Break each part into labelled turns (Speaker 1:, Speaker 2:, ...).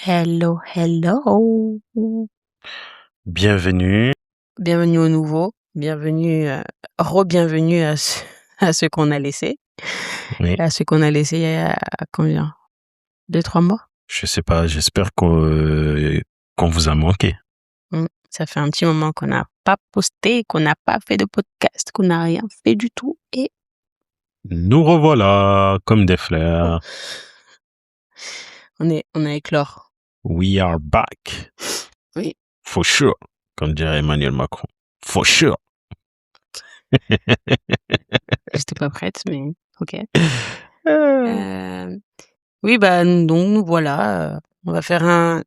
Speaker 1: Hello, hello.
Speaker 2: Bienvenue.
Speaker 1: Bienvenue au nouveau. Bienvenue, re-bienvenue à ceux qu'on a laissés.
Speaker 2: Oui,
Speaker 1: À ceux qu'on a laissés il y a combien? 2-3 mois?
Speaker 2: je sais pas, j'espère qu'on vous a manqué.
Speaker 1: Ça fait un petit moment qu'on n'a pas posté, qu'on n'a pas fait de podcast, qu'on n'a rien fait du tout et
Speaker 2: Nous revoilà comme des fleurs.
Speaker 1: on a éclore.
Speaker 2: We are back.
Speaker 1: Oui.
Speaker 2: For sure, comme dirait Emmanuel Macron. For sure.
Speaker 1: J'étais pas prête, mais OK.
Speaker 2: Euh,
Speaker 1: Oui, bah, donc nous voilà, on va faire un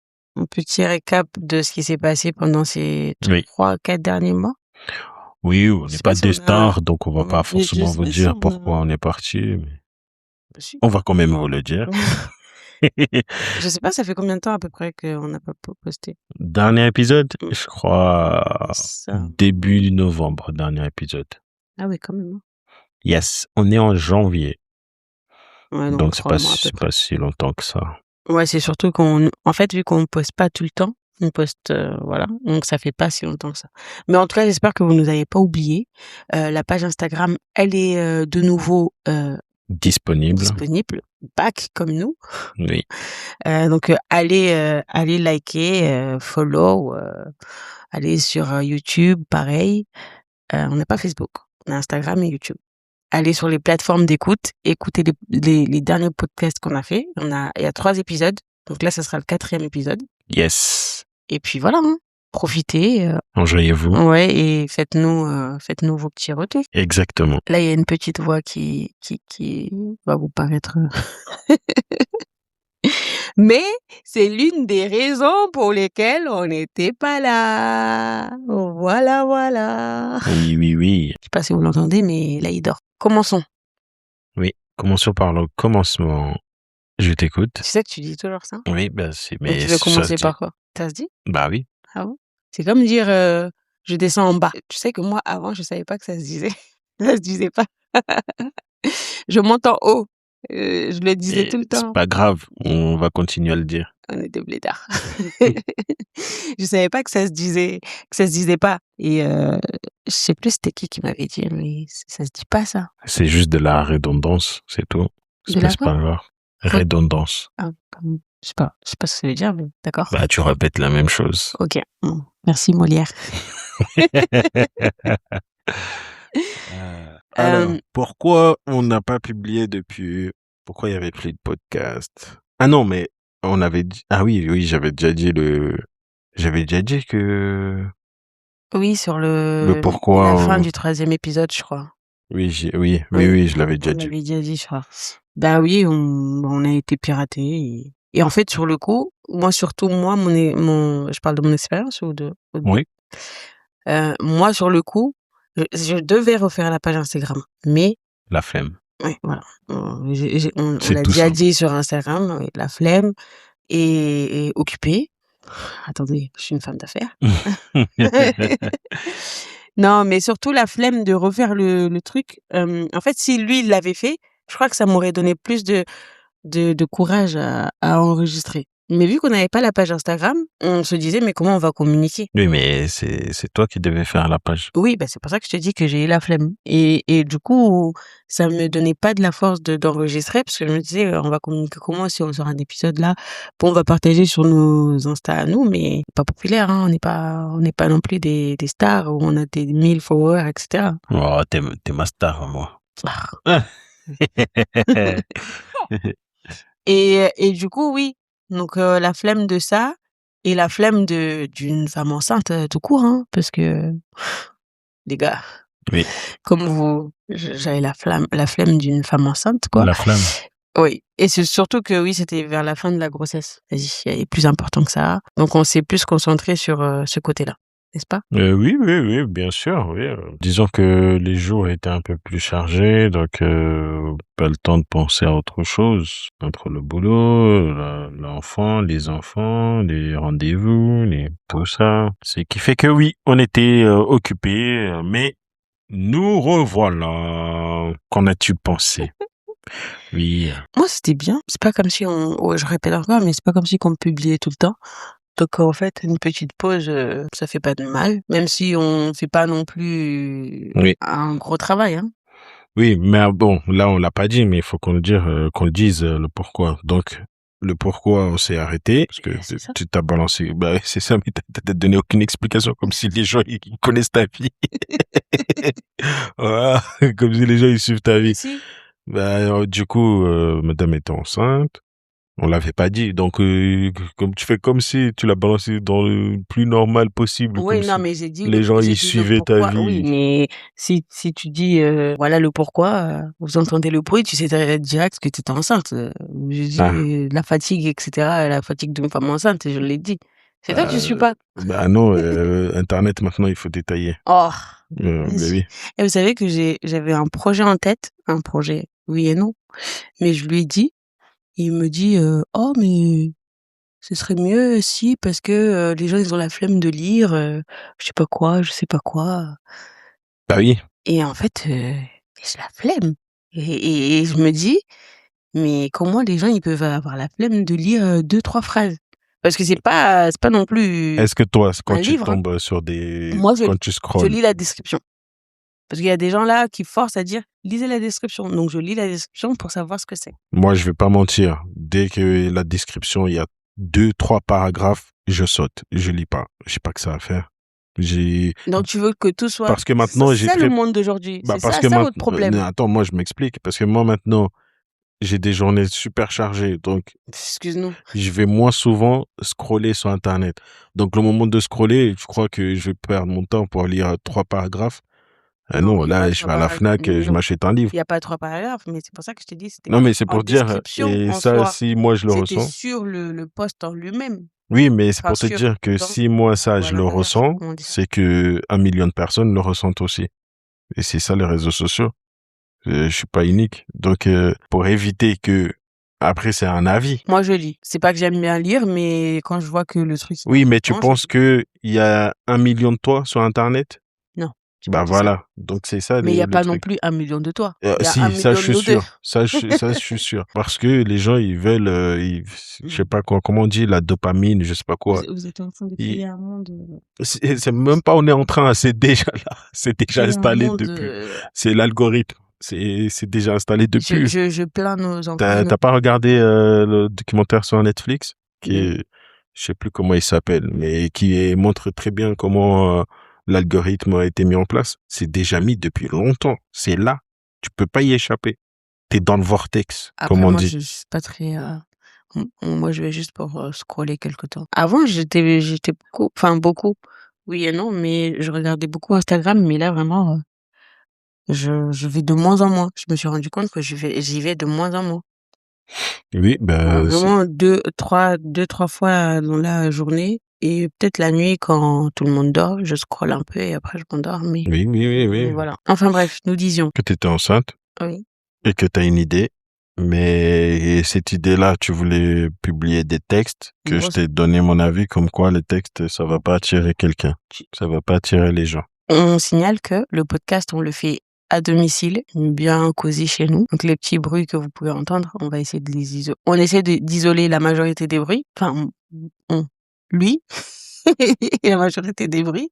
Speaker 1: petit récap de ce qui s'est passé pendant ces
Speaker 2: Oui.
Speaker 1: 3-4 derniers mois.
Speaker 2: Oui, on
Speaker 1: Je
Speaker 2: n'est
Speaker 1: sais
Speaker 2: pas
Speaker 1: pas si
Speaker 2: des
Speaker 1: on a
Speaker 2: stars, donc on va pas
Speaker 1: je
Speaker 2: forcément
Speaker 1: sais
Speaker 2: vous
Speaker 1: pas si
Speaker 2: dire
Speaker 1: on
Speaker 2: pourquoi
Speaker 1: a
Speaker 2: on est parti, mais
Speaker 1: si.
Speaker 2: on va quand même vous le dire.
Speaker 1: Je sais pas, ça fait combien de temps à peu près qu'on n'a pas posté?
Speaker 2: Dernier épisode, je crois,
Speaker 1: Ça
Speaker 2: début novembre, dernier épisode.
Speaker 1: Ah oui, quand même, hein.
Speaker 2: Yes, on est en janvier,
Speaker 1: Ouais, donc
Speaker 2: donc
Speaker 1: 3 mois à peu
Speaker 2: c'est
Speaker 1: près.
Speaker 2: pas si longtemps que ça.
Speaker 1: Ouais, c'est surtout en fait, vu qu'on poste pas tout le temps, on poste, voilà, donc ça fait pas si longtemps que ça. Mais en tout cas, j'espère que vous nous avez pas oubliés. La page Instagram, elle est, de nouveau,
Speaker 2: Disponible.
Speaker 1: back comme nous.
Speaker 2: Oui.
Speaker 1: Donc, allez liker, follow, allez sur, YouTube, pareil. On n'a pas Facebook, on a Instagram et YouTube. Allez sur les plateformes d'écoute, écoutez les derniers podcasts qu'on a fait. Il y a 3 épisodes, donc là, ça sera le 4e épisode.
Speaker 2: Yes.
Speaker 1: Et puis voilà, hein, profitez,
Speaker 2: Enjoyez-vous.
Speaker 1: ouais, et faites-nous vos petits retours.
Speaker 2: Exactement.
Speaker 1: Là, il y a une petite voix qui va vous paraître mais c'est l'une des raisons pour lesquelles on n'était pas là. Voilà, voilà.
Speaker 2: Oui.
Speaker 1: Je sais pas si vous l'entendez, mais là, il dort. Commençons.
Speaker 2: Oui. Commençons par le commencement. Je t'écoute.
Speaker 1: Tu sais que tu dis toujours ça?
Speaker 2: Oui,
Speaker 1: Donc
Speaker 2: mais
Speaker 1: tu veux
Speaker 2: ça se
Speaker 1: commencer
Speaker 2: dit.
Speaker 1: par quoi? Ça se dit?
Speaker 2: Bah oui.
Speaker 1: Ah bon? C'est comme dire, je descends en bas. Tu sais que moi, avant, je savais pas que ça se disait. Ça se disait pas. Je monte en haut. Je le disais
Speaker 2: Et
Speaker 1: tout le
Speaker 2: c'est
Speaker 1: temps.
Speaker 2: pas grave. On va continuer à le dire.
Speaker 1: On est des blédards. Je savais pas que ça se disait pas et je sais plus c'était qui m'avait dit: «Mais ça se dit pas ça».
Speaker 2: C'est juste de la redondance, c'est tout.
Speaker 1: De la
Speaker 2: C'est
Speaker 1: quoi?
Speaker 2: pas grave. Redondance.
Speaker 1: Ah, je sais pas ce que ça veut dire, mais d'accord.
Speaker 2: Bah, tu répètes la même chose.
Speaker 1: OK. Bon, merci Molière.
Speaker 2: Alors, pourquoi on n'a pas publié depuis... Pourquoi il y avait plus de podcast? Ah non, mais on avait dit... Ah oui, j'avais déjà dit que...
Speaker 1: Oui, sur
Speaker 2: Le pourquoi...
Speaker 1: la fin du 3e épisode, je crois.
Speaker 2: Oui,
Speaker 1: Oui,
Speaker 2: je l'avais déjà
Speaker 1: on
Speaker 2: dit.
Speaker 1: l'avait déjà dit, je crois. Bah oui, on a été piratés et en fait, sur le coup, surtout moi, je parle de mon expérience ou de
Speaker 2: Oui.
Speaker 1: moi, sur le coup, je devais refaire la page Instagram, mais
Speaker 2: La flemme.
Speaker 1: oui, voilà. On
Speaker 2: C'est
Speaker 1: l'a
Speaker 2: tout
Speaker 1: déjà
Speaker 2: simple.
Speaker 1: dit sur Instagram, oui, la flemme et occupée. Attendez, je suis une femme d'affaires. Non, mais surtout la flemme de refaire le truc. En fait, si lui, il l'avait fait, je crois que ça m'aurait donné plus de courage à enregistrer. Mais vu qu'on n'avait pas la page Instagram, on se disait: «Mais comment on va communiquer?»
Speaker 2: Oui, mais c'est toi qui devais faire la page.
Speaker 1: Oui, bah, c'est pour ça que je te dis que j'ai eu la flemme et du coup, ça me donnait pas de la force d'enregistrer parce que je me disais: On va communiquer comment si on sort un épisode là? Bon, on va partager sur nos Insta à nous, mais pas populaire, hein, on n'est pas non plus des stars où on a des 1000 followers et cetera».
Speaker 2: Oh, t'es ma star, moi.
Speaker 1: Et du coup, oui, donc la flemme de ça et la flemme d'une femme enceinte, tout court, hein, parce que les gars,
Speaker 2: Oui.
Speaker 1: comme j'avais la flemme d'une femme enceinte, quoi.
Speaker 2: La flamme.
Speaker 1: Oui, et c'est surtout que oui, c'était vers la fin de la grossesse. Vas-y, il y a plus important que ça. Donc on s'est plus concentré sur, ce côté-là, n'est-ce pas?
Speaker 2: Oui, bien sûr, oui. Disons que les jours étaient un peu plus chargés, donc pas le temps de penser à autre chose. Entre le boulot, l'enfant, les enfants, les rendez-vous, tout ça. Ce qui fait que oui, on était occupés, mais nous revoilà. Qu'en as-tu pensé? Oui.
Speaker 1: Moi, c'était bien. C'est pas comme si je répète encore, mais c'est pas comme si qu'on publiait tout le temps. Donc, en fait, une petite pause, ça fait pas de mal, même si on fait pas non plus
Speaker 2: Oui.
Speaker 1: un gros travail, hein.
Speaker 2: Oui, mais bon, là, on l'a pas dit, mais il faut qu'on le dise, le pourquoi. Donc, le pourquoi on s'est arrêté, parce que
Speaker 1: C'est ça.
Speaker 2: tu t'as balancé, bah, c'est ça, mais t'as donné aucune explication, comme si les gens, ils connaissent ta vie. Voilà, comme si les gens, ils suivent ta vie.
Speaker 1: Si.
Speaker 2: Bah, du coup, madame était enceinte. On l'avait pas dit, donc comme tu fais comme si tu l'as balancé dans le plus normal possible, comme
Speaker 1: Oui, non,
Speaker 2: si
Speaker 1: mais
Speaker 2: les gens
Speaker 1: j'ai
Speaker 2: ils
Speaker 1: dit le
Speaker 2: suivaient ta
Speaker 1: pourquoi. Oui,
Speaker 2: vie.
Speaker 1: mais si tu dis, voilà le pourquoi, vous entendez le bruit, tu sais direct que tu étais enceinte. J'ai dit
Speaker 2: Ah,
Speaker 1: la fatigue, etc., la fatigue d'une femme enceinte, je l'ai dit. C'est toi que tu suis pas.
Speaker 2: bah non, Internet maintenant il faut détailler.
Speaker 1: Oh,
Speaker 2: Bah
Speaker 1: vas-y.
Speaker 2: oui.
Speaker 1: Et vous savez que j'avais un projet en tête, un projet, oui et non, mais je lui ai dit, il me dit, oh mais ce serait mieux si parce que les gens ils ont la flemme de lire, je sais pas quoi.
Speaker 2: Bah oui.
Speaker 1: Et en fait, j'ai la flemme et je me dis: «Mais comment les gens ils peuvent avoir la flemme de lire, 2-3 phrases?» Parce que c'est pas non plus
Speaker 2: Est-ce que toi, quand
Speaker 1: un
Speaker 2: tu
Speaker 1: livre, hein.
Speaker 2: tombes sur des,
Speaker 1: Moi
Speaker 2: quand tu
Speaker 1: je
Speaker 2: scrolles,
Speaker 1: lis la description. Parce qu'il y a des gens là qui forcent à dire: «Lisez la description», donc je lis la description pour savoir ce que c'est.
Speaker 2: moi je vais pas mentir, dès que la description il y a 2, 3 paragraphes, je saute, je lis pas. J'ai pas que ça à faire. J'ai
Speaker 1: Donc tu veux que tout soit
Speaker 2: parce que
Speaker 1: c'est
Speaker 2: maintenant j'ai
Speaker 1: ça le
Speaker 2: très
Speaker 1: monde d'aujourd'hui,
Speaker 2: bah
Speaker 1: c'est
Speaker 2: parce
Speaker 1: ça
Speaker 2: que
Speaker 1: votre
Speaker 2: maintenant
Speaker 1: problème.
Speaker 2: attends, moi je m'explique parce que moi maintenant j'ai des journées super chargées, donc
Speaker 1: Excuse-nous.
Speaker 2: je vais moins souvent scroller sur Internet. Donc, le moment de scroller, je crois que je vais perdre mon temps pour lire 3 paragraphes. Ah
Speaker 1: Non,
Speaker 2: non,
Speaker 1: il y a pas
Speaker 2: là, je
Speaker 1: 3
Speaker 2: vais à la
Speaker 1: paragraphes.
Speaker 2: Fnac, je
Speaker 1: Non,
Speaker 2: m'achète un livre.
Speaker 1: il y a pas 3 paragraphes, mais c'est pour ça que je t'ai dit c'était
Speaker 2: Non,
Speaker 1: pas
Speaker 2: mais c'est
Speaker 1: en
Speaker 2: pour dire,
Speaker 1: description
Speaker 2: et
Speaker 1: en
Speaker 2: ça,
Speaker 1: soi,
Speaker 2: si moi je le
Speaker 1: c'était
Speaker 2: ressens,
Speaker 1: sur le post en lui-même.
Speaker 2: oui, mais c'est
Speaker 1: Enfin
Speaker 2: pour te
Speaker 1: sur
Speaker 2: dire que
Speaker 1: dans
Speaker 2: si moi ça
Speaker 1: ou à
Speaker 2: je le
Speaker 1: l'intérieur, je sais pas
Speaker 2: ressens,
Speaker 1: comment on dit ça.
Speaker 2: c'est que 1 million de personnes le ressentent aussi. Et c'est ça les réseaux sociaux. Je suis pas unique. Donc, pour éviter que, après c'est un avis.
Speaker 1: Moi je lis. C'est pas que j'aime bien lire, mais quand je vois que le truc il est
Speaker 2: Oui, mais tu
Speaker 1: important, je
Speaker 2: penses
Speaker 1: lis.
Speaker 2: que il y a 1 million de toi sur Internet?
Speaker 1: Non, j'ai pas
Speaker 2: Bah
Speaker 1: dit ça.
Speaker 2: voilà, donc c'est ça
Speaker 1: Mais il y a
Speaker 2: le
Speaker 1: pas non
Speaker 2: truc.
Speaker 1: plus 1 million de toi. Il y a un
Speaker 2: Si, ça je
Speaker 1: million de
Speaker 2: suis
Speaker 1: nous 2.
Speaker 2: sûr. Ça je suis sûr. Parce que les gens ils veulent, je sais pas quoi, comment on dit, la dopamine, je sais pas quoi.
Speaker 1: Vous êtes en train de
Speaker 2: Ils
Speaker 1: créer un monde,
Speaker 2: c'est même pas on est en train, c'est déjà là, c'est déjà
Speaker 1: créer un
Speaker 2: installé
Speaker 1: monde,
Speaker 2: depuis. C'est l'algorithme, c'est déjà installé depuis.
Speaker 1: je plains nos enfants et
Speaker 2: T'as
Speaker 1: nos
Speaker 2: pas regardé le documentaire sur Netflix qui
Speaker 1: de
Speaker 2: est, je sais plus comment il s'appelle, mais montre très bien comment l'algorithme a été mis en place. C'est déjà mis depuis longtemps. C'est là. Tu peux pas y échapper. T'es dans le vortex, comme
Speaker 1: après
Speaker 2: on
Speaker 1: moi
Speaker 2: dit.
Speaker 1: je suis pas très, moi je vais juste pour, scroller quelque temps. Avant j'étais beaucoup enfin beaucoup, oui et non, mais je regardais beaucoup Instagram, mais là vraiment, je vais de moins en moins. Je me suis rendu compte que j'y vais de moins en moins.
Speaker 2: Oui, ben,
Speaker 1: Vraiment deux trois fois dans la journée et peut-être la nuit quand tout le monde dort, je scrolle un peu et après je m'endors,
Speaker 2: oui, oui, oui,
Speaker 1: mais
Speaker 2: oui.
Speaker 1: voilà. Enfin bref, nous disions
Speaker 2: Que t'étais enceinte
Speaker 1: oui,
Speaker 2: et que t'as une idée. Mais cette idée-là, tu voulais publier des textes
Speaker 1: une
Speaker 2: que je
Speaker 1: grosse
Speaker 2: t'ai donné mon avis comme quoi les textes, ça va pas attirer quelqu'un. Ça va pas attirer les gens.
Speaker 1: on signale que le podcast, on le fait à domicile, bien cosy chez nous. Donc les petits bruits que vous pouvez entendre, on va essayer de les isoler. On essaie d'isoler la majorité des bruits. Enfin, lui et la majorité des bruits.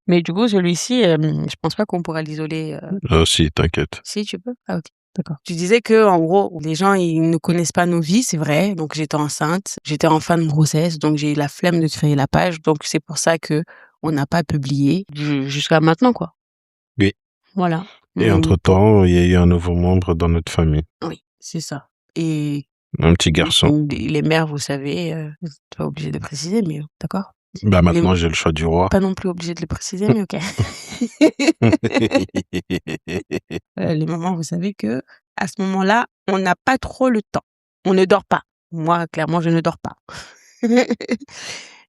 Speaker 1: Mais du coup, celui-ci, je pense pas qu'on pourra l'isoler.
Speaker 2: Si, t'inquiète.
Speaker 1: Si tu peux? Ah OK, d'accord. Tu disais que en gros, les gens, ils ne connaissent pas nos vies, c'est vrai. Donc j'étais enceinte, j'étais en fin de grossesse, donc j'ai eu la flemme de créer la page. Donc c'est pour ça que on n'a pas publié jusqu'à maintenant, quoi.
Speaker 2: Oui.
Speaker 1: Voilà.
Speaker 2: Et
Speaker 1: Pour
Speaker 2: entre-temps, il y a eu un nouveau membre dans notre famille.
Speaker 1: oui, c'est ça. Et
Speaker 2: Un petit garçon.
Speaker 1: les mères, vous savez, vous êtes pas obligés de préciser, mais d'accord.
Speaker 2: Bah,
Speaker 1: Les
Speaker 2: maintenant, j'ai le choix du roi.
Speaker 1: pas non plus obligés de le préciser, mais OK. Les mamans, vous savez que à ce moment-là, on n'a pas trop le temps. On ne dort pas. Moi, clairement, je ne dors pas.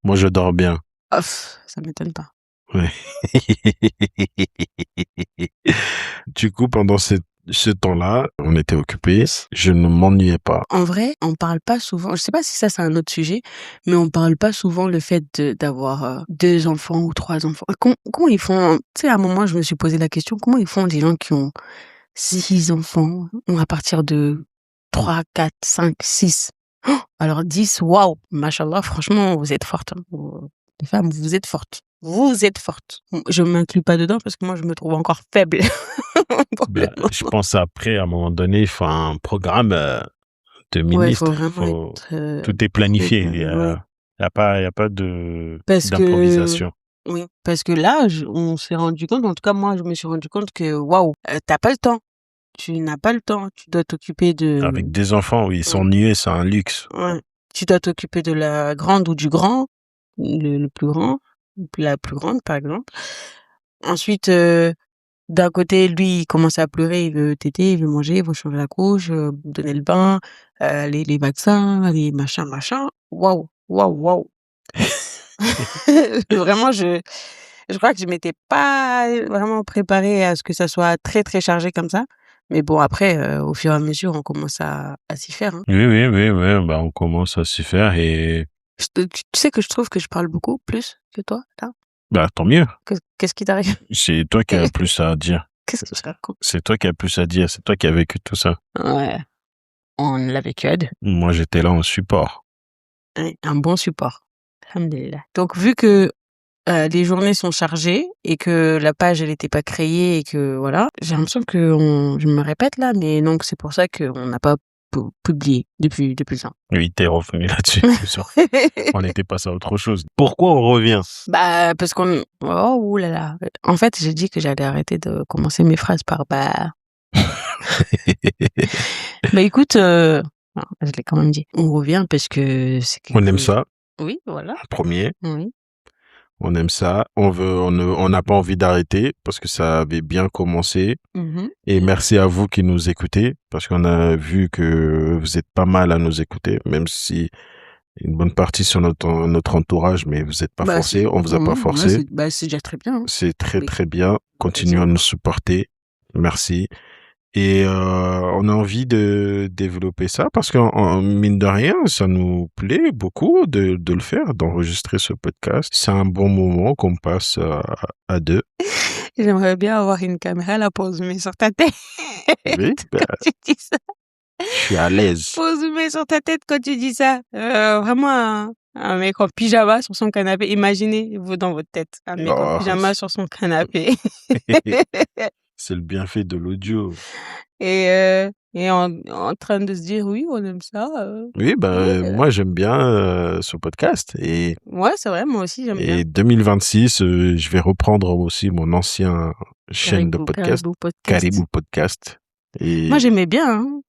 Speaker 2: Moi, je dors bien.
Speaker 1: Ça m'étonne pas.
Speaker 2: Ouais. Du coup, pendant ce temps-là, on était occupés. Je ne m'ennuyais pas.
Speaker 1: En vrai, on parle pas souvent, je sais pas si ça c'est un autre sujet, mais on parle pas souvent le fait d'avoir 2 enfants ou 3 enfants. Comment ils font? Tu sais, à un moment, je me suis posé la question, comment ils font les gens qui ont 6 enfants, à partir de 3, 4, 5, 6. Alors 10, waouh, machallah, franchement, vous êtes fortes. Hein. Les femmes, vous êtes fortes. Vous êtes fortes. Je m'inclus pas dedans parce que moi, je me trouve encore faible. Pour le
Speaker 2: Ben, je
Speaker 1: moment.
Speaker 2: pense après, à un moment donné, il faut un programme de
Speaker 1: Ouais, il faut
Speaker 2: ministre.
Speaker 1: vraiment être
Speaker 2: Tout est planifié.
Speaker 1: ouais.
Speaker 2: Y a pas de
Speaker 1: Parce que
Speaker 2: d'improvisation.
Speaker 1: oui, parce que là, on s'est rendu compte, en tout cas moi, je me suis rendu compte que waouh, tu pas le temps. Tu n'as pas le temps. Tu dois t'occuper de
Speaker 2: Avec des enfants, oui,
Speaker 1: ouais,
Speaker 2: s'ennuyer, c'est un luxe.
Speaker 1: ouais. Tu dois t'occuper de la grande ou du grand, le plus grand, la plus grande par exemple. Ensuite, d'un côté, lui, il commence à pleurer, il veut téter, il veut manger, il veut changer la couche, donner le bain, les vaccins, les machins, machin. Waouh, waouh, waouh. Vraiment, je crois que je m'étais pas vraiment préparée à ce que ça soit très, très chargé comme ça. Mais bon, après, au fur et à mesure, on commence à s'y faire, hein.
Speaker 2: Oui, bah, on commence à s'y faire et
Speaker 1: Tu sais que je trouve que je parle beaucoup plus que toi, là?
Speaker 2: bah, tant mieux.
Speaker 1: Qu'est-ce qui t'arrive?
Speaker 2: C'est toi qui as plus à dire.
Speaker 1: Qu'est-ce que je raconte?
Speaker 2: C'est toi qui as plus à dire. C'est toi qui as vécu tout ça.
Speaker 1: Ouais, on l'a vécu à 2.
Speaker 2: Moi, j'étais là en support.
Speaker 1: Ouais, un bon support. Alhamdoulilah. Donc vu que, les journées sont chargées et que la page, elle était pas créée et que voilà, j'ai l'impression que je me répète là, mais donc c'est pour ça qu'on n'a pas publié depuis le temps.
Speaker 2: Oui, t'es revenu là-dessus. On était passé à autre chose. Pourquoi on revient?
Speaker 1: Bah, parce qu'on oh ouh là là. En fait, j'ai dit que j'allais arrêter de commencer mes phrases par bah. Bah écoute, non, je l'ai quand même dit. On revient parce que c'est
Speaker 2: On aime
Speaker 1: quelque
Speaker 2: ça,
Speaker 1: oui, voilà.
Speaker 2: premier.
Speaker 1: Oui.
Speaker 2: On aime ça. On n'a pas envie d'arrêter parce que ça avait bien commencé.
Speaker 1: Mmh.
Speaker 2: Et merci à vous qui nous écoutez parce qu'on a vu que vous êtes pas mal à nous écouter, même si une bonne partie sur notre entourage, mais vous n'êtes pas
Speaker 1: Bah,
Speaker 2: forcé. On vous a pas
Speaker 1: ouais,
Speaker 2: forcé.
Speaker 1: c'est déjà très bien, hein.
Speaker 2: C'est très,
Speaker 1: Mais
Speaker 2: très bien. Continuez à nous supporter. Merci. Et on a envie de développer ça parce qu'en mine de rien, ça nous plaît beaucoup de le faire, d'enregistrer ce podcast. C'est un bon moment qu'on passe à deux.
Speaker 1: j'aimerais bien avoir une caméra là pour zoomer sur ta tête
Speaker 2: Oui, bah,
Speaker 1: quand tu dis ça.
Speaker 2: je suis à l'aise.
Speaker 1: Pour zoomer sur ta tête quand tu dis ça. Vraiment un mec en pyjama sur son canapé. Imaginez-vous dans votre tête, un mec en
Speaker 2: Oh,
Speaker 1: pyjama sur son canapé.
Speaker 2: c'est le bienfait de l'audio.
Speaker 1: Et en train de se dire: «Oui, on aime ça,
Speaker 2: Oui,
Speaker 1: oui,
Speaker 2: moi j'aime bien ce podcast
Speaker 1: ouais, c'est vrai, moi aussi, j'aime bien».
Speaker 2: et 2026, je vais reprendre aussi mon ancien chaîne de podcast,
Speaker 1: Caribou Podcast.
Speaker 2: Caribou Podcast.
Speaker 1: Moi,
Speaker 2: Et
Speaker 1: j'aimais bien, hein.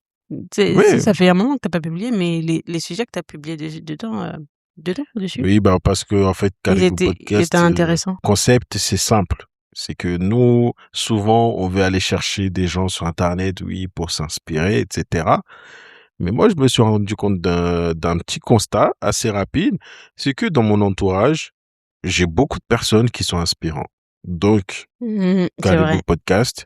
Speaker 2: oui,
Speaker 1: Ça fait un moment que tu pas publié, mais les sujets que tu as publiés dessus,
Speaker 2: oui, bah parce que en fait, Caribou
Speaker 1: ils étaient
Speaker 2: Podcast,
Speaker 1: intéressants.
Speaker 2: concept, c'est simple. C'est que nous, souvent, on veut aller chercher des gens sur Internet, oui, pour s'inspirer, etc. Mais moi, je me suis rendu compte d'un petit constat assez rapide, c'est que dans mon entourage, j'ai beaucoup de personnes qui sont inspirantes. Donc,
Speaker 1: C'est
Speaker 2: Caribou
Speaker 1: vrai.
Speaker 2: Podcast,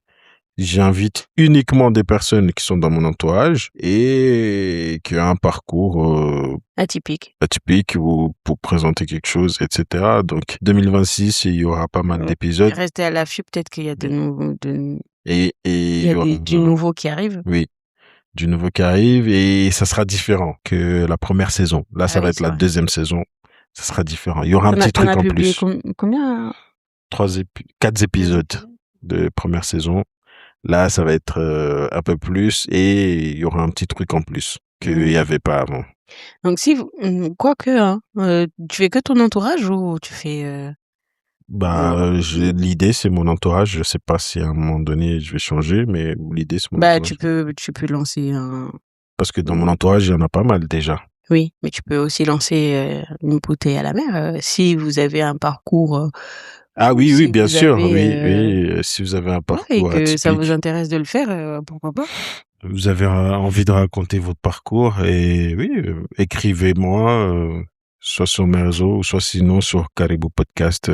Speaker 2: j'invite uniquement des personnes qui sont dans mon entourage et qui ont un parcours
Speaker 1: Atypique.
Speaker 2: atypique ou pour présenter quelque chose, etc. Donc, 2026, il y aura pas mal d'épisodes
Speaker 1: Restez à l'affût, peut-être qu'il y a de nouveaux
Speaker 2: et
Speaker 1: il
Speaker 2: il
Speaker 1: y
Speaker 2: y
Speaker 1: a
Speaker 2: aura,
Speaker 1: du nouveau qui arrive.
Speaker 2: oui, du nouveau qui arrive et ça sera différent que la première saison. Là,
Speaker 1: Ah
Speaker 2: ça va
Speaker 1: oui,
Speaker 2: être
Speaker 1: c'est
Speaker 2: la
Speaker 1: vrai.
Speaker 2: deuxième saison. Ça sera différent. Il y aura un petit
Speaker 1: Tu en
Speaker 2: truc
Speaker 1: as
Speaker 2: en
Speaker 1: publié
Speaker 2: plus.
Speaker 1: combien?
Speaker 2: 4 épisodes de première saison. Là, ça va être un peu plus et il y aura un petit truc en plus qu'il n'y avait pas avant.
Speaker 1: Donc si vous quoique, hein, tu fais que ton entourage ou tu fais,
Speaker 2: L'idée, c'est mon entourage. Je sais pas si à un moment donné, je vais changer, mais l'idée, c'est mon
Speaker 1: bah,
Speaker 2: entourage.
Speaker 1: tu peux lancer un
Speaker 2: Parce que dans mon entourage, il y en a pas mal déjà.
Speaker 1: oui, mais tu peux aussi lancer, une bouteille à la mer, si vous avez un parcours,
Speaker 2: Ah
Speaker 1: ou
Speaker 2: oui,
Speaker 1: si
Speaker 2: bien
Speaker 1: vous
Speaker 2: sûr,
Speaker 1: avez,
Speaker 2: oui. Si vous avez un
Speaker 1: ouais et
Speaker 2: parcours
Speaker 1: que ça vous
Speaker 2: atypique,
Speaker 1: intéresse de le faire, pourquoi pas?
Speaker 2: vous avez envie de raconter votre parcours et oui, écrivez-moi, soit sur mes réseaux, soit sinon sur Caribou Podcast,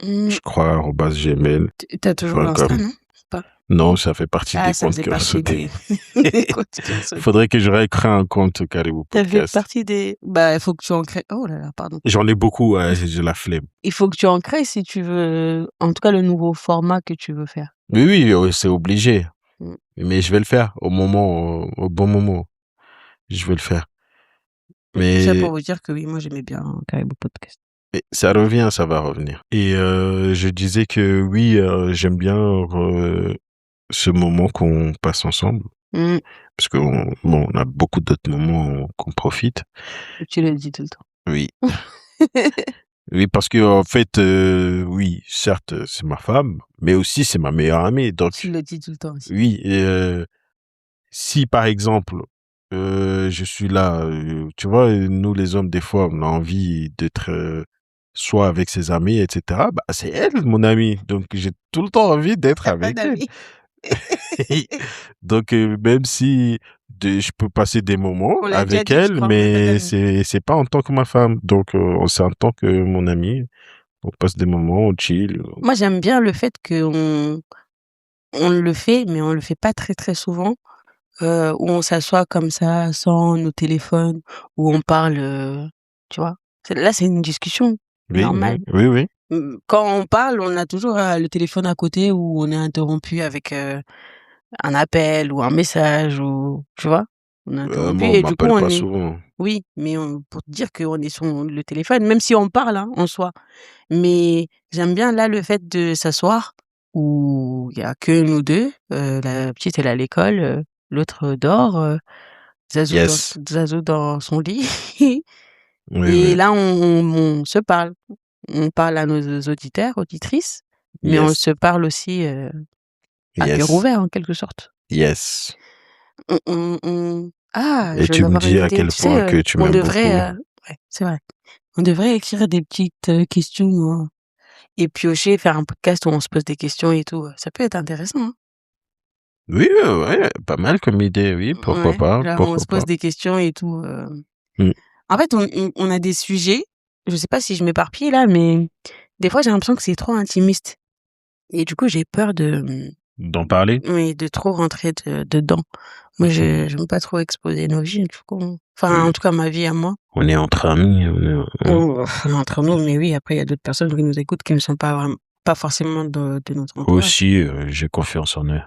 Speaker 1: Mmh,
Speaker 2: je crois, @gmail.com.
Speaker 1: tu toujours l'Insta, non? Pas?
Speaker 2: Non, ça fait partie
Speaker 1: Ah,
Speaker 2: des
Speaker 1: ça
Speaker 2: comptes
Speaker 1: faisait
Speaker 2: qui ont
Speaker 1: partie
Speaker 2: sauté.
Speaker 1: des comptes qui ont sauté.
Speaker 2: Faudrait que je récrée un compte Caribou
Speaker 1: Ça fait
Speaker 2: Podcast.
Speaker 1: partie des bah, il faut que tu en crées oh là là, pardon.
Speaker 2: J'en ai beaucoup, ouais, j'ai la flemme.
Speaker 1: Il faut que tu en crées si tu veux en tout cas le nouveau format que tu veux faire.
Speaker 2: Oui, c'est obligé.
Speaker 1: Mmh.
Speaker 2: Mais je vais le faire au bon moment. Je vais le faire.
Speaker 1: Tout ça pour
Speaker 2: Mais
Speaker 1: vous dire que oui, moi j'aimais bien Caribou Podcast.
Speaker 2: ça revient, ça va revenir. Et je disais que oui, j'aime bien ce moment qu'on passe ensemble.
Speaker 1: Mmh.
Speaker 2: Parce on a beaucoup d'autres moments qu'on profite.
Speaker 1: Tu le dis tout le temps.
Speaker 2: Oui. Oui, parce que en fait, oui, certes, c'est ma femme, mais aussi c'est ma meilleure amie.
Speaker 1: Tu
Speaker 2: Donc,
Speaker 1: le dis tout le temps aussi.
Speaker 2: oui, et si par exemple, je suis là, tu vois, nous les hommes, des fois, on a envie d'être soit avec ses amis, etc. Bah, c'est elle, mon amie. Donc, j'ai tout le temps envie d'être
Speaker 1: T'as pas
Speaker 2: avec elle.
Speaker 1: d'amis?
Speaker 2: Donc, même si je peux passer des moments
Speaker 1: On l'a déjà
Speaker 2: avec
Speaker 1: dit, je
Speaker 2: elle,
Speaker 1: crois, on n'a pas
Speaker 2: mais
Speaker 1: d'amis.
Speaker 2: c'est pas en tant que ma femme. Donc, c'est en tant que mon ami. On passe des moments, on chill.
Speaker 1: Moi, j'aime bien le fait qu'on le fait, mais on le fait pas très, très souvent, où on s'assoit comme ça, sans nos téléphones, où on parle, tu vois? C'est une discussion
Speaker 2: Oui, oui,
Speaker 1: normale.
Speaker 2: oui, oui.
Speaker 1: Quand on parle, on a toujours, le téléphone à côté où on est interrompu avec, un appel ou un message ou tu vois? On est interrompu
Speaker 2: Moi, on
Speaker 1: et du coup,
Speaker 2: m'appelle
Speaker 1: on
Speaker 2: pas
Speaker 1: est
Speaker 2: souvent.
Speaker 1: oui, mais pour te dire qu'on est sur le téléphone, même si on parle, hein, en soi. Mais j'aime bien là le fait de s'asseoir où il y a que nous 2, la petite elle est à l'école, l'autre dort,
Speaker 2: Yes.
Speaker 1: Zazo dans son lit
Speaker 2: Oui,
Speaker 1: et
Speaker 2: oui.
Speaker 1: là on se parle. On parle à nos auditeurs, auditrices, mais on
Speaker 2: Yes.
Speaker 1: se parle aussi, à cœur
Speaker 2: Yes.
Speaker 1: ouvert en quelque sorte.
Speaker 2: Yes. Et
Speaker 1: Je viens
Speaker 2: tu me
Speaker 1: d'avoir une
Speaker 2: dis à
Speaker 1: idée.
Speaker 2: quel
Speaker 1: Tu sais,
Speaker 2: point que tu
Speaker 1: on
Speaker 2: m'aimes
Speaker 1: devrait,
Speaker 2: beaucoup.
Speaker 1: ouais, c'est vrai. On devrait écrire des petites, questions, et piocher, faire un podcast où on se pose des questions et tout, ça peut être intéressant, hein.
Speaker 2: Oui, ouais, pas mal comme idée, oui, pourquoi
Speaker 1: Ouais,
Speaker 2: pas,
Speaker 1: genre on
Speaker 2: pourquoi
Speaker 1: se pose
Speaker 2: pas.
Speaker 1: des questions et tout,
Speaker 2: Mm.
Speaker 1: En fait, on a des sujets, je sais pas si je m'éparpille là, mais des fois j'ai l'impression que c'est trop intimiste et du coup j'ai peur de,
Speaker 2: D'en parler?
Speaker 1: oui, de trop rentrer dedans. Moi, j'aime pas trop exposer nos vies, du coup, enfin,
Speaker 2: Oui.
Speaker 1: en tout cas, ma vie à moi.
Speaker 2: On est entre amis, hein.
Speaker 1: On est entre nous, mais oui, après, il y a d'autres personnes qui nous écoutent qui ne sont pas forcément de notre entourage.
Speaker 2: Aussi, j'ai confiance en eux.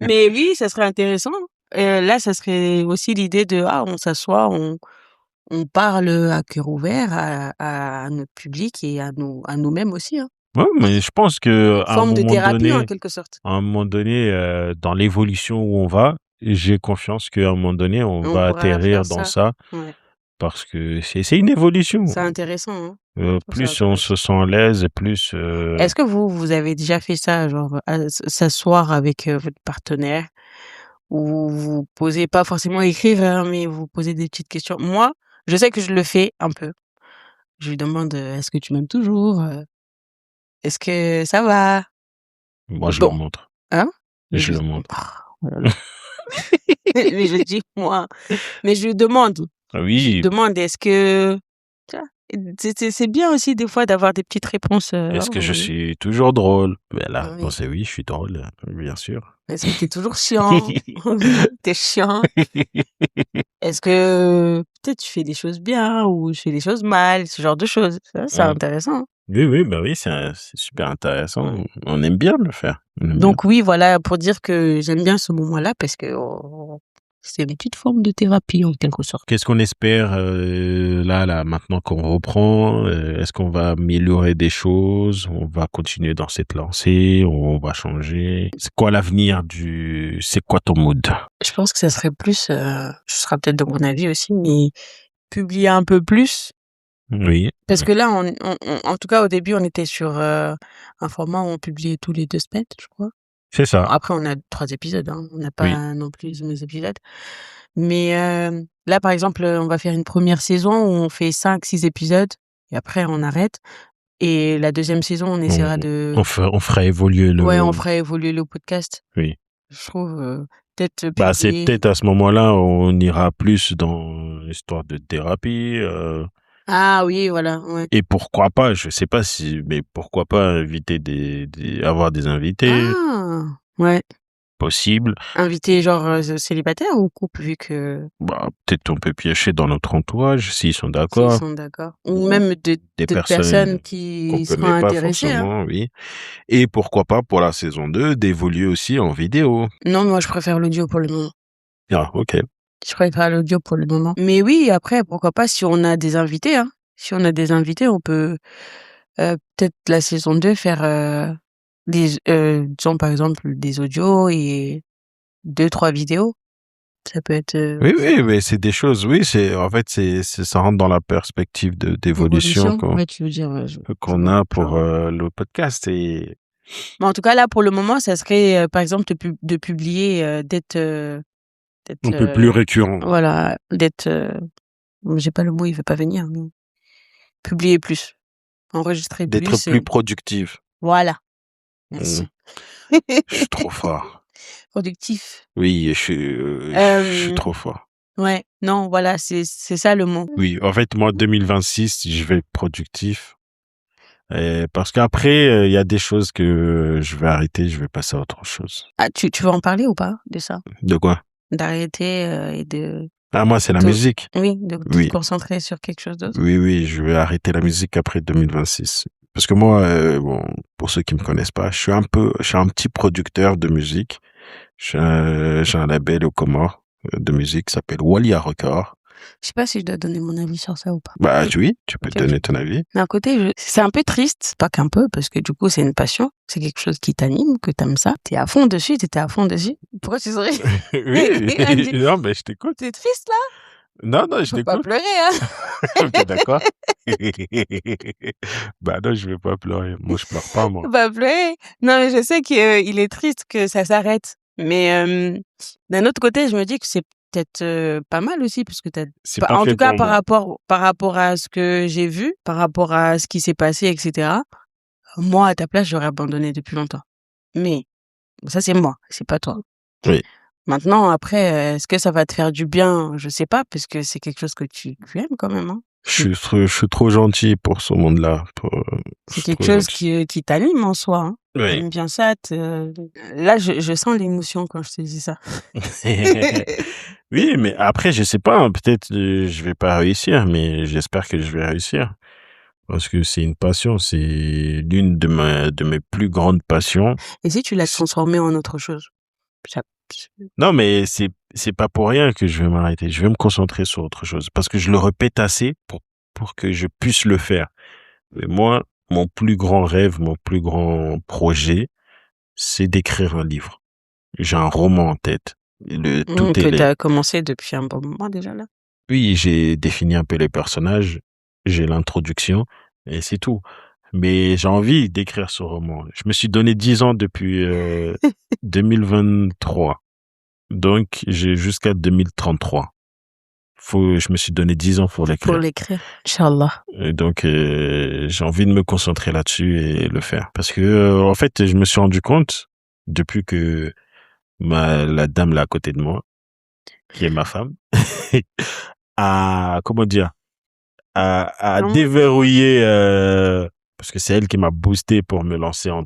Speaker 1: Mais oui, ça serait intéressant. Là, ça serait aussi l'idée de, on s'assoit, on parle à cœur ouvert à notre public et à nous-mêmes aussi, hein.
Speaker 2: Ouais, mais je pense que
Speaker 1: Forme de thérapie, en quelque sorte.
Speaker 2: à un moment donné, dans l'évolution où on va, j'ai confiance qu'à un moment donné, on
Speaker 1: On
Speaker 2: va
Speaker 1: pourra faire
Speaker 2: atterrir dans
Speaker 1: ça.
Speaker 2: ça
Speaker 1: Ouais.
Speaker 2: parce que c'est une évolution.
Speaker 1: C'est intéressant, hein. Je trouve ça
Speaker 2: Plus on
Speaker 1: intéressant.
Speaker 2: se sent à l'aise et plus,
Speaker 1: Est-ce que vous avez déjà fait ça, genre, s'asseoir avec, votre partenaire où vous posez pas forcément écrire, hein, mais vous posez des petites questions? Moi, je sais que je le fais un peu. Je lui demande, «Est-ce que tu m'aimes toujours? Est-ce que ça va?»
Speaker 2: moi je le
Speaker 1: Bon,
Speaker 2: montre,
Speaker 1: hein? Je
Speaker 2: je
Speaker 1: lui
Speaker 2: le montre.
Speaker 1: oh là là. Mais je dis moi, mais je lui demande. Je lui
Speaker 2: Oui,
Speaker 1: demande: «Est-ce que» tu vois? C'est bien aussi des fois d'avoir des petites réponses,
Speaker 2: est-ce que
Speaker 1: «Oh
Speaker 2: je
Speaker 1: oui,
Speaker 2: suis toujours drôle? Ben la
Speaker 1: oui.
Speaker 2: réponse est oui, je suis drôle, bien sûr.
Speaker 1: Est-ce que tu es toujours chiant? Tu es chiant? Est-ce que peut-être tu fais des choses bien ou tu fais des choses mal?» Ce genre de choses. Ça, c'est
Speaker 2: Mmh.
Speaker 1: intéressant, hein.
Speaker 2: Oui, oui, bah, oui, c'est super intéressant. On aime bien le faire, on aime bien.
Speaker 1: Donc oui, voilà, pour dire que j'aime bien ce moment-là parce que c'est une petite forme de thérapie en quelque sorte.
Speaker 2: Qu'est-ce qu'on espère, là, maintenant qu'on reprend? Est-ce qu'on va améliorer des choses? On va continuer dans cette lancée? On va changer? C'est quoi l'avenir c'est quoi ton mood?
Speaker 1: Je pense que ça serait plus, ce sera peut-être de mon avis aussi, mais publier un peu plus.
Speaker 2: Oui,
Speaker 1: Parce que là, en tout cas, au début, on était sur, un format où on publiait tous les 2 semaines, je crois.
Speaker 2: c'est
Speaker 1: Bon,
Speaker 2: ça,
Speaker 1: après, on a 3 épisodes, hein, on n'a
Speaker 2: oui.
Speaker 1: pas non plus 11 épisodes. Mais, là, par exemple, on va faire une première saison où on fait 5-6 épisodes et après on arrête et la deuxième saison, on
Speaker 2: On
Speaker 1: essaiera de
Speaker 2: on fera évoluer
Speaker 1: ouais, on
Speaker 2: le
Speaker 1: fera évoluer le podcast.
Speaker 2: oui.
Speaker 1: Je trouve, peut-être
Speaker 2: Bah, c'est
Speaker 1: publier
Speaker 2: peut-être à ce moment-là, on ira plus dans l'histoire de thérapie,
Speaker 1: ah oui, voilà, ouais.
Speaker 2: et pourquoi pas, je sais pas si mais pourquoi pas inviter avoir des invités?
Speaker 1: Ah! Ouais.
Speaker 2: possible.
Speaker 1: Invité genre, célibataire ou couple vu que
Speaker 2: Bah, peut-être on peut piocher dans notre entourage s'ils sont
Speaker 1: s'ils
Speaker 2: d'accord.
Speaker 1: sont d'accord ou même
Speaker 2: Des
Speaker 1: d'autres
Speaker 2: personnes
Speaker 1: personnes
Speaker 2: qu'on
Speaker 1: qui seront
Speaker 2: connaît pas
Speaker 1: intéressées, hein.
Speaker 2: forcément, oui. Et pourquoi pas pour la saison 2 d'évoluer aussi en vidéo.
Speaker 1: Non, moi je préfère l'audio pour le moment.
Speaker 2: Ah, OK.
Speaker 1: Je préfère l'audio pour le moment. Mais oui, après pourquoi pas si on a des invités, hein. Si on a des invités, on peut, peut-être la saison 2 faire, disons par exemple des audios et 2-3 vidéos. Ça peut être,
Speaker 2: Oui, oui, mais c'est des choses, oui, en fait, ça rentre dans la perspective d'évolution
Speaker 1: d'évolution. Ouais, tu veux dire, ouais, je
Speaker 2: qu'on
Speaker 1: vois,
Speaker 2: a
Speaker 1: je
Speaker 2: pour
Speaker 1: vois.
Speaker 2: le podcast. Et
Speaker 1: Mais en tout cas là pour le moment, ça serait, par exemple de publier, d'être,
Speaker 2: un peu plus récurrent,
Speaker 1: voilà, d'être, j'ai pas le mot, il veut pas venir, mais publier plus, enregistrer
Speaker 2: d'être
Speaker 1: plus
Speaker 2: plus
Speaker 1: et
Speaker 2: productif.
Speaker 1: voilà,
Speaker 2: Mmh.
Speaker 1: merci.
Speaker 2: Je suis trop fort.
Speaker 1: Productif.
Speaker 2: Oui, je suis trop fort.
Speaker 1: Ouais, non, voilà, c'est ça le mot.
Speaker 2: Oui, en fait, moi, 2026, je vais être productif. Parce qu'après, il y a des choses que je vais arrêter, je vais passer à autre chose.
Speaker 1: Ah, tu veux en parler ou pas de ça?
Speaker 2: De quoi?
Speaker 1: D'arrêter, et
Speaker 2: Ah, moi, c'est la
Speaker 1: de
Speaker 2: musique.
Speaker 1: oui, de te
Speaker 2: Oui,
Speaker 1: concentrer sur quelque chose d'autre?
Speaker 2: oui, oui, je vais arrêter la musique après 2026. Parce que moi, bon, pour ceux qui me connaissent pas, je suis un petit producteur de musique. J'ai un label aux Comores de musique qui s'appelle Walia Record.
Speaker 1: Je sais pas si je dois donner mon avis sur ça ou pas.
Speaker 2: Bah oui, tu peux
Speaker 1: OK, OK.
Speaker 2: donner ton avis.
Speaker 1: D'un côté, c'est un peu triste, pas qu'un peu, parce que du coup, c'est une passion, c'est quelque chose qui t'anime, que t'aimes ça. Tu es à fond dessus, tu étais à fond dessus. Pourquoi tu souris?
Speaker 2: Oui,
Speaker 1: On dit:
Speaker 2: non, mais je t'écoute.
Speaker 1: «Tu es triste là?
Speaker 2: Non, non, je
Speaker 1: Faut pas
Speaker 2: t'écoute.
Speaker 1: pleurer, hein?»
Speaker 2: OK, d'accord. Bah non, je vais pas pleurer. Moi, je pleure pas, moi.
Speaker 1: Faut pas pleurer. Non, mais je sais qu'il est triste que ça s'arrête. Mais, d'un autre côté, je me dis que c'est peut-être, pas mal aussi parce que tu
Speaker 2: C'est pas
Speaker 1: en
Speaker 2: fait
Speaker 1: tout cas
Speaker 2: pour moi.
Speaker 1: par rapport à ce que j'ai vu, par rapport à ce qui s'est passé et cetera, moi, à ta place, j'aurais abandonné depuis longtemps. Mais ça, c'est moi, c'est pas toi.
Speaker 2: Oui.
Speaker 1: Maintenant après, est-ce que ça va te faire du bien? Je sais pas parce que c'est quelque chose que tu aimes quand même, hein?
Speaker 2: Je suis trop gentil pour ce monde-là. Je
Speaker 1: C'est
Speaker 2: suis
Speaker 1: quelque
Speaker 2: trop
Speaker 1: chose
Speaker 2: gentil.
Speaker 1: qui t'anime en soi, hein? Tu
Speaker 2: Oui.
Speaker 1: aimes bien ça, là, je sens l'émotion quand je te dis ça.
Speaker 2: Oui, mais après, je sais pas, hein, peut-être je vais pas réussir, mais j'espère que je vais réussir. Parce que c'est une passion, c'est l'une de mes plus grandes passions.
Speaker 1: Et si tu l'as
Speaker 2: C'est-
Speaker 1: transformé en autre chose? Ça
Speaker 2: Non, mais c'est pas pour rien que je vais m'arrêter. Je vais me concentrer sur autre chose. Parce que je le répète assez pour que je puisse le faire. Mais moi, mon plus grand rêve, mon plus grand projet, c'est d'écrire un livre. J'ai un roman en tête. Tout est
Speaker 1: que tu
Speaker 2: laid.
Speaker 1: as commencé depuis un bon moment déjà là?
Speaker 2: Oui, j'ai défini un peu les personnages, j'ai l'introduction et c'est tout. Mais j'ai envie d'écrire ce roman. Je me suis donné 10 ans depuis 2023. Donc, j'ai jusqu'à 2033. Je me suis donné 10 ans pour
Speaker 1: Pour
Speaker 2: l'écrire.
Speaker 1: l'écrire, inch'Allah.
Speaker 2: Et donc, j'ai envie de me concentrer là-dessus et le faire. Parce que, en fait, je me suis rendu compte, depuis que la dame là à côté de moi, qui est ma femme, comment dire, à
Speaker 1: Non?
Speaker 2: déverrouiller, parce que c'est elle qui m'a boosté pour me lancer en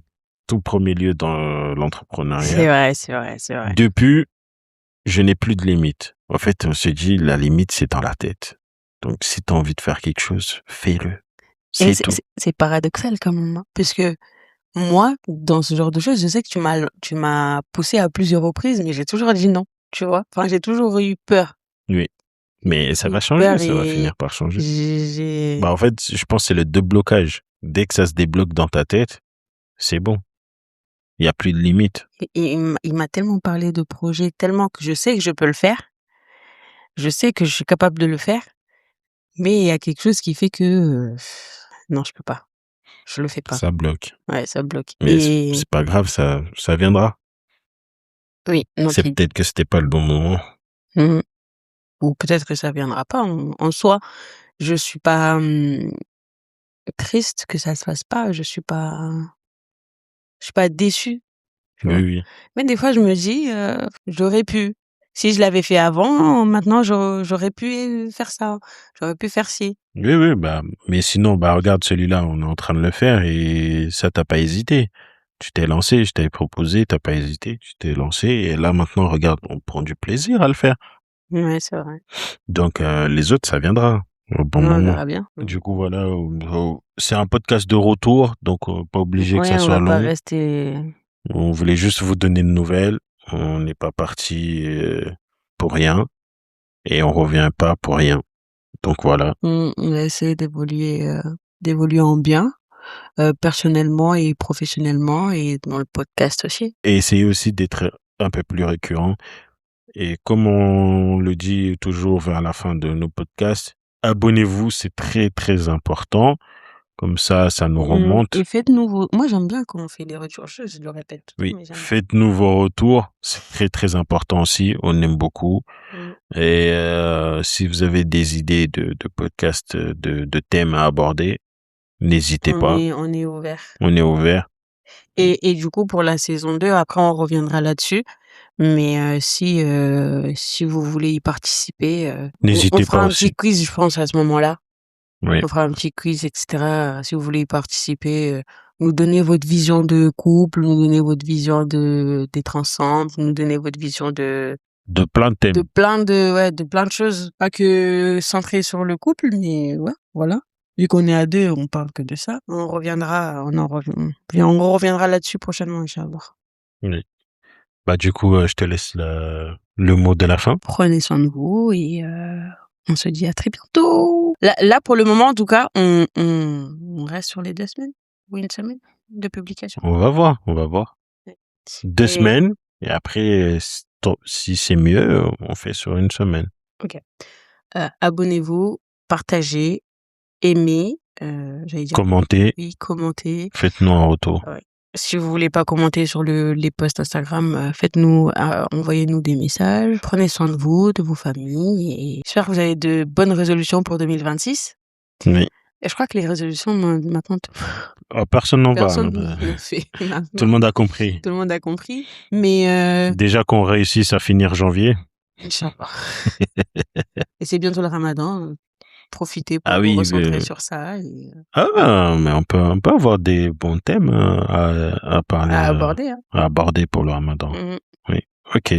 Speaker 2: tout premier lieu dans
Speaker 1: C'est
Speaker 2: l'entrepreneuriat.
Speaker 1: vrai, c'est vrai, c'est vrai.
Speaker 2: Depuis, je n'ai plus de limite. En fait, on se dit, la limite, c'est dans la tête. Donc, si tu as envie de faire quelque chose, fais-le.
Speaker 1: Et
Speaker 2: C'est tout.
Speaker 1: c'est paradoxal quand même, hein, puisque moi, dans ce genre de choses, je sais que tu m'as poussé à plusieurs reprises, mais j'ai toujours dit non, tu vois? Enfin, j'ai toujours eu peur.
Speaker 2: Oui. Mais ça
Speaker 1: J'ai
Speaker 2: va
Speaker 1: eu
Speaker 2: changer,
Speaker 1: peur
Speaker 2: ça va
Speaker 1: et
Speaker 2: finir par changer.
Speaker 1: j'ai
Speaker 2: Bah, en fait, je pense que c'est le déblocage. Dès que ça se débloque dans ta tête, c'est bon. Il y a plus de limite.
Speaker 1: et il m'a tellement parlé de projets, tellement que je sais que je peux le faire. Je sais que je suis capable de le faire, mais il y a quelque chose qui fait que, non, je peux pas. Je le fais pas.
Speaker 2: Ça bloque.
Speaker 1: Ouais, ça bloque
Speaker 2: Mais
Speaker 1: et
Speaker 2: c'est pas grave, ça viendra.
Speaker 1: oui, donc
Speaker 2: C'est peut-être que c'était pas le bon moment.
Speaker 1: mmh ou peut-être que ça viendra pas. En soi, je suis pas, triste que ça se fasse pas, je suis pas déçue, tu
Speaker 2: Oui,
Speaker 1: vois?
Speaker 2: oui.
Speaker 1: Mais des fois, je me dis, j'aurais pu. Si je l'avais fait avant, maintenant j'aurais pu faire ça, j'aurais pu faire ci.
Speaker 2: Oui, oui, bah, mais sinon, bah, regarde celui-là, on est en train de le faire et ça t'a pas hésité. Tu t'es lancé, je t'avais proposé, t'as pas hésité, tu t'es lancé et là maintenant regarde, on prend du plaisir à le faire.
Speaker 1: Ouais, c'est vrai.
Speaker 2: Donc les autres, ça viendra au bon
Speaker 1: Ouais, on
Speaker 2: moment.
Speaker 1: verra bien.
Speaker 2: Du coup voilà, c'est un podcast de retour, donc pas obligé que ça
Speaker 1: Ouais, on
Speaker 2: soit
Speaker 1: va pas
Speaker 2: long.
Speaker 1: rester.
Speaker 2: On voulait juste vous donner de nouvelles. On n'est pas parti pour rien et on revient pas pour rien. Donc voilà.
Speaker 1: On va essayer d'évoluer en bien, personnellement et professionnellement et dans le podcast aussi.
Speaker 2: Et essayer aussi d'être un peu plus récurrent. Et comme on le dit toujours vers la fin de nos podcasts, abonnez-vous, c'est très très important. Comme ça nous remonte.
Speaker 1: Et faites-nous vos. Moi, j'aime bien quand on fait des retours. Je le répète tout le temps,
Speaker 2: Oui,
Speaker 1: mais j'aime bien.
Speaker 2: faites-nous vos retours, c'est très très important aussi. On aime beaucoup. Et si vous avez des idées de podcasts, de thèmes à aborder, n'hésitez pas.
Speaker 1: On est ouvert.
Speaker 2: On est ouvert.
Speaker 1: Et du coup, pour la saison 2, après, on reviendra là-dessus. Mais si vous voulez y participer, on
Speaker 2: N'hésitez
Speaker 1: fera
Speaker 2: pas
Speaker 1: un petit
Speaker 2: aussi.
Speaker 1: quiz, je pense, à ce moment-là.
Speaker 2: Oui.
Speaker 1: On fera un petit quiz, etc. Si vous voulez y participer, nous donner votre vision de couple, nous donner votre vision d'être ensemble, nous donner votre vision
Speaker 2: De plein de thèmes.
Speaker 1: de plein de choses. Pas que centré sur le couple, mais ouais, voilà. Vu qu'on est à deux, on parle que de ça. On reviendra là-dessus prochainement, Inch'Allah.
Speaker 2: Oui. Bah du coup, je te laisse le mot de la fin.
Speaker 1: Prenez soin de vous et on se dit à très bientôt. Là, pour le moment, en tout cas, on reste sur les 2 semaines ou une semaine de publication.
Speaker 2: On va voir.
Speaker 1: Ouais.
Speaker 2: 2
Speaker 1: Et
Speaker 2: semaines et après, si c'est mieux, on fait sur une semaine.
Speaker 1: OK. Abonnez-vous, partagez, aimez, j'allais dire
Speaker 2: Commentez,
Speaker 1: oui, commentez.
Speaker 2: faites-nous un retour.
Speaker 1: Ouais. Si vous voulez pas commenter sur les posts Instagram, envoyez-nous des messages. Prenez soin de vous, de vos familles et j'espère que vous avez de bonnes résolutions pour 2026.
Speaker 2: Oui.
Speaker 1: Et je crois que les résolutions, maintenant,
Speaker 2: Personne n'en
Speaker 1: personne
Speaker 2: parle.
Speaker 1: ne le fait
Speaker 2: Tout le
Speaker 1: maintenant.
Speaker 2: monde a compris.
Speaker 1: Tout le monde a compris. Mais
Speaker 2: Déjà qu'on réussisse à finir janvier.
Speaker 1: Inch'Allah. Et c'est bientôt le Ramadan. Profitez pour
Speaker 2: Ah
Speaker 1: vous
Speaker 2: oui,
Speaker 1: recentrer sur ça et
Speaker 2: mais on peut avoir des bons thèmes à parler,
Speaker 1: à aborder, hein.
Speaker 2: à aborder pour le Ramadan.
Speaker 1: Mmh.
Speaker 2: Oui. Ok.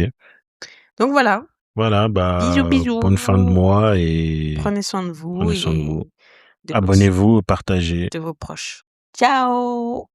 Speaker 1: Donc voilà.
Speaker 2: Voilà,
Speaker 1: Bisous.
Speaker 2: bonne fin de mois et
Speaker 1: Prenez soin de vous
Speaker 2: prenez soin de
Speaker 1: et
Speaker 2: vous.
Speaker 1: de
Speaker 2: Abonnez-vous, partagez.
Speaker 1: vos proches. Ciao!